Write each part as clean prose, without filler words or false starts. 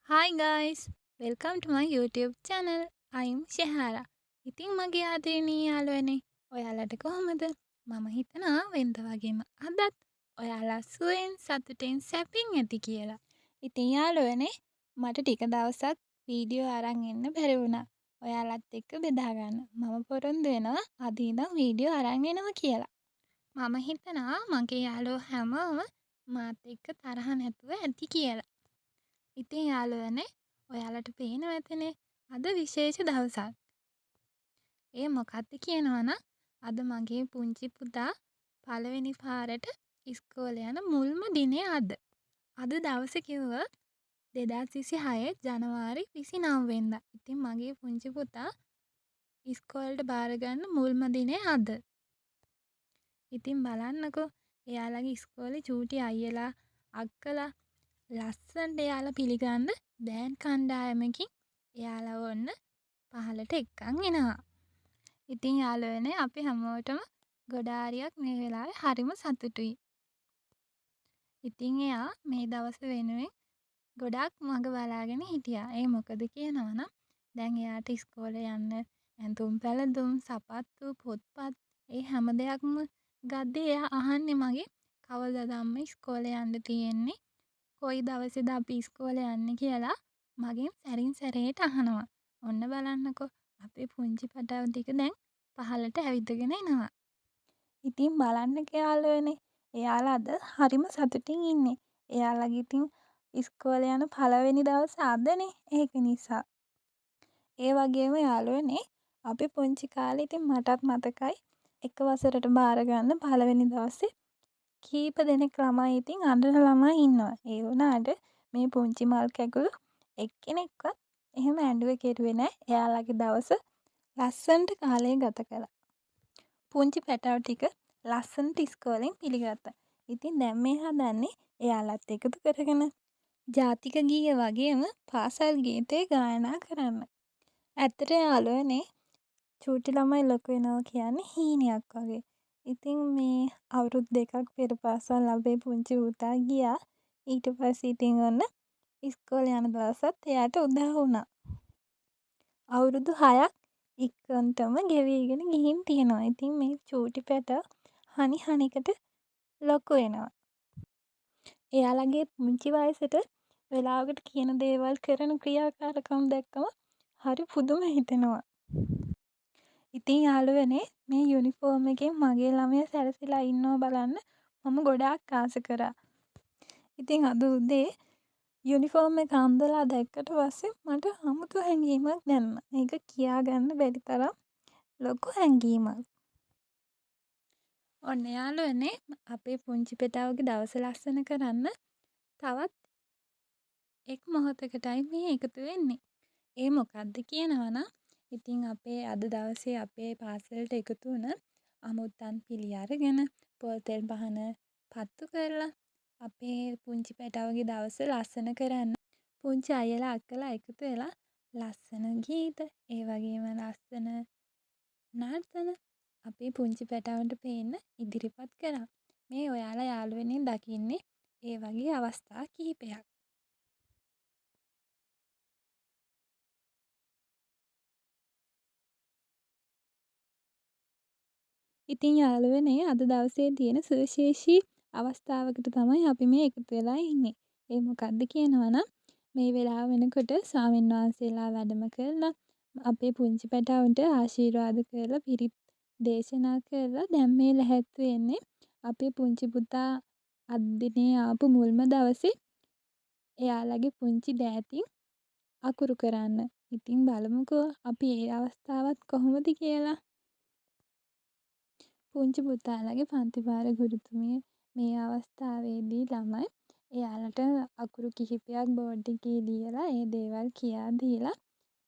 Hi guys, welcome to my YouTube channel. I'm Shahara. ඉතින් මගේ ආදරණීය යාළුවනේ, ඔයාලට කොහොමද? මම හිතනවා වෙනද වගේම අදත් ඔයාලා සුවෙන් සතුටෙන් සැපින් ඇති කියලා. ඉතින් යාළුවනේ, මට ටික දවසක් වීඩියෝ අරන් එන්න බැරි වුණා. ඔයාලත් එක්ක බෙදා ගන්න. මම පොරොන්දු වෙනවා අද ඉඳන් වීඩියෝ අරන් එනවා කියලා. මම හිතනවා මගේ යාළුවෝ හැමෝම මාත් එක්ක තරහ නැතුව ඇති කියලා. ඉතින් යාළුවනේ ඔයාලට පේනවා ඇතිනේ අද විශේෂ දවසක්. ඒ මොකක්ද කියනවනම් අද මගේ පුංචි පුතා පළවෙනි පාරට ඉස්කෝලේ යන මුල්ම දිනේ අද. අද දවසේ කිව්වොත් 2026 ජනවාරි 29 වෙනිදා. ඉතින් මගේ පුංචි පුතා ඉස්කෝලේට බාර ගන්න මුල්ම දිනේ අද. ඉතින් බලන්නකෝ එයාලගේ ඉස්කෝලේ චූටි අයියලා අක්කලා ලස්සනට එයාලා පිළිගන්න දෑන් කණ්ඩායමකින් එයාලා ඔන්න පහලට එක්කන් එනවා. ඉතින් යාළුවනේ අපි හැමෝටම ගොඩාරියක් මේ වෙලාවේ හරිම සතුටුයි. ඉතින් එයා මේ දවස වෙනුවෙන් ගොඩක් මග බලාගෙන හිටියා. ඒ මොකද කියනවනම් දැන් එයාට ඉස්කෝලේ යන්න ඇඳුම් පැළඳුම් සපත්තු පොත්පත් ඒ හැම දෙයක්ම ගද්දී එයා අහන්නේ මගෙන් කවදාද අම්මා ඉස්කෝලේ යන්න තියෙන්නේ? කොයි දවසේද අපි ඉස්කෝලේ යන්නේ කියලා මගෙන් සැරින් සැරේට අහනවා. ඔන්න බලන්නකෝ අපේ පුංචි පැටව ටික දැන් පහලට ඇවිදගෙන එනවා. ඉතින් බලන්න යාළුවනේ එයාලා අද හරිම සතුටින් ඉන්නේ. එයාලගේ ඉතින් ඉස්කෝලේ යන පළවෙනි දවස අදනේ ඒක නිසා. ඒ වගේම යාළුවනේ අපි පුංචි කාලේ ඉතින් මටත් මතකයි එක වසරට බාර ගන්න පළවෙනි දවසේ කීප දෙනෙක් ළමයි ඉතින් අඬන ළමයි ඉන්නවා. ඒ වුණාට මේ පුංචි මල් කැකුළු එක්කෙනෙක්වත් එහෙම ඇඬුවේ කෙරුවේ නැහැ. එයාලගේ දවස ලස්සනට කාලය ගත කළා. පුංචි පැටව ටික ලස්සනට ඉස්කෝලෙන් පිළිගත්තා. ඉතින් දැන් මේ හදන්නේ එයාලත් එකතු කරගෙන ජාතික ගීය වගේම පාසල් ගීතේ ගායනා කරන්න. ඇත්තට යාළුවනේ චූටි ළමයි ලොකු වෙනවා කියන්නේ හීනයක් වගේ. ඉතින් මේ අවුරුදු 2ක් පෙර පාසල් අපේ පුංචි පුතා ගියා. ඊට පස්සේ ඉතින් ඔන්න ඉස්කෝලේ යන දවසත් එයාට උදා වුණා. අවුරුදු 6ක් ඉක්මනටම ගෙවිගෙන ගිහින් තියෙනවා. ඉතින් මේ චූටි පැටව හනි හනිකට ලොකු වෙනවා. එයාලගේ පුංචි වයසට වෙලාවකට කියන දේවල් කරන ක්‍රියාකාරකම් දැක්කම හරි පුදුම හිතෙනවා. ඉතින් යාළුවනේ මේ යුනිෆෝම් එකෙන් මගේ ළමයා සැරසිලා ඉන්නව බලන්න මම ගොඩාක් ආස කරා. ඉතින් අද උදේ යුනිෆෝම් එක අන්දලා දැක්කට පස්සේ මට අමුතු හැඟීමක් දැනුණා. ඒක කියාගන්න බැරි තරම් ලොකු හැඟීමක්. ඔන්න යාළුවනේ අපේ පුංචි පෙටාවගේ දවස ලස්සන කරන්න තවත් එක් මොහොතකටයි මේ එකතු වෙන්නේ. ඒ මොකක්ද කියනවනම් ඉතින් අපේ අද දවසේ අපේ පාසලට එකතු වුණ අමුත්තන් පිළි අරගෙන පොල් තෙල් පහන පත්තු කරලා අපේ පුංචි පැටවගේ දවස ලස්සන කරන්න පුංචි අයියලා අක්කලා එකතු වෙලා ලස්සන ගීත ඒ වගේම ලස්සන නර්තන අපේ පුංචි පැටවන්ට පේන්න ඉදිරිපත් කරා. මේ ඔයාලා යාළුවනේ දකින්නේ ඒ වගේ අවස්ථා කිහිපයක්. ඉතින් යාළුවනේ අද දවසේ තියෙන සුවිශේෂී අවස්ථාවකට තමයි අපි මේ එකතු වෙලා ඉන්නේ. ඒ මොකක්ද කියනවනම් මේ වෙලාව වෙනකොට ස්වාමීන් වහන්සේලා වැඩම කරලා අපේ පුංචි පැටවුන්ට ආශිර්වාද කරලා පිරිත් දේශනා කරලා දැන් මේ ලැහැත්තු වෙන්නේ අපේ පුංචි පුතා අද දිනේ ආපු මුල්ම දවසේ එයාලගේ පුංචි දෑතින් අකුරු කරන්න. ඉතින් බලමුකෝ අපි ඒ අවස්ථාවත් කොහොමද කියලා. පුංචි පුතාලගේ පන්තිභාර ගුරුතුමිය මේ අවස්ථාවේදී ළමයි එයාලට අකුරු කිහිපයක් බෝඩ් එකේ ලියලා ඒ දේවල් කියා දීලා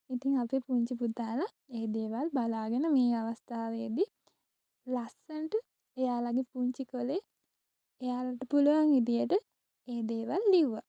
ඉතින් අපේ පුංචි පුතාලා ඒ දේවල් බලාගෙන මේ අවස්ථාවේදී ලස්සනට එයාලගේ පුංචි කොලේ එයාලට පුළුවන් විදියට ඒ දේවල් ලිව්වා.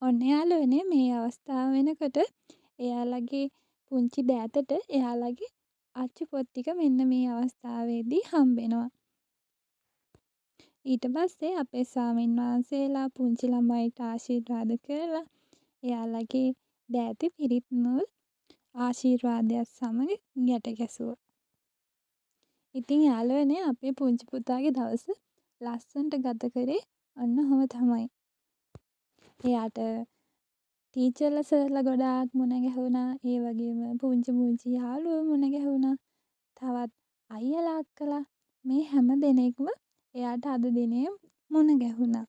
ඔන්න යාළුවනේ මේ අවස්ථාව වෙනකොට එයාලගේ පුංචි දෑතට එයාලගේ අච්චු පොත් ටික මෙන්න මේ අවස්ථාවේදී හම්බෙනවා. ඊට පස්සේ අපේ ස්වාමීන් වහන්සේලා පුංචි ළමයිට ආශිර්වාද කරලා එයාලගේ දෑති පිරිත් නූල් ආශිර්වාදයත් සමග ගැට ගැසුවා. ඉතින් යාළුවනේ අපේ පුංචි පුතාගේ දවස ලස්සනට ගත කරේ ඔන්න ඔහොම තමයි. එයාට ටීචර්ලා සර්ලා ගොඩාක් මුණ ගැහුණා. ඒ වගේම පුංචි යාළුවෝ මුණ ගැහුණා. තවත් අයියලා අක්කලා මේ හැම දෙනෙක්ම එයාට අද දිනේ මුණ ගැහුණා.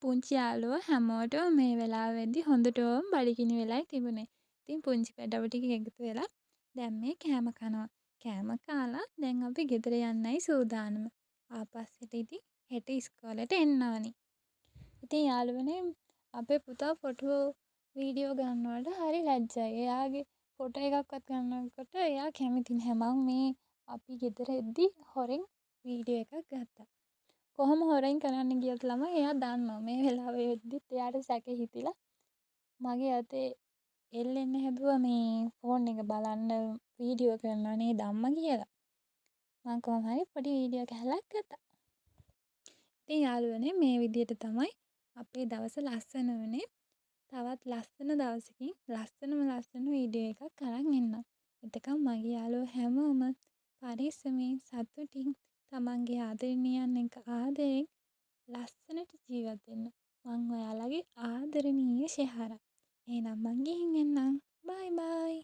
පුංචි යාළුවෝ හැමෝටම මේ වෙලාවෙදී හොඳටම බඩගිනි වෙලයි තිබුණේ. ඉතින් පුංචි පැටවු ටික එකතු වෙලා දැන් මේ කෑම කනවා. කෑම කාලා දැන් අපි ගෙදර යන්නයි සූදානම. ආපස්සට ඉතින් හෙට ඉස්කෝලේට එන්න ඕනි. ඉතින් යාළුවනේ අපේ පුතා ෆොටෝ වීඩියෝ ගන්නවට හරි ලැජ්ජයි. එයාගේ ෆොටෝ එකක්වත් ගන්නකොට එයා කැමති නැහැ. මං මේ අපි ගෙදර එද්දි හොරෙන් වීඩියෝ එකක් ගත්තා. කොහොම හොරෙන් කරන්න ගියත් ළමයි එයා දන්නවා මේ වෙලාවේ වෙද්දිත් එයාට සැක හිතිලා මගේ අතේ එල්ලෙන්න හැදුවා මේ ෆෝන් එක බලන්න වීඩියෝ කරනවා නේද අම්මා කියලා. මං කොහොම හරි පොඩි වීඩියෝ කැලක් ගත්තා. ඉතින් යාළුවනේ මේ විදිහට තමයි අපේ දවස ලස්සන වුණේ. තවත් ලස්සන දවසකින් ලස්සන වීඩියෝ එකක් අරන් එන්නම්. එතකම් මගේ යාළුවෝ හැමෝම පරිස්සමින් සතුටින් තමන්ගේ ආදරණීයන් එක්ක ආදරෙන් ලස්සනට ජීවත් වෙන්න. මං ඔයාලගේ ආදරණීය ෂෙහරා. එහෙනම් මං ගිහින් එන්නම්. බයි බයි.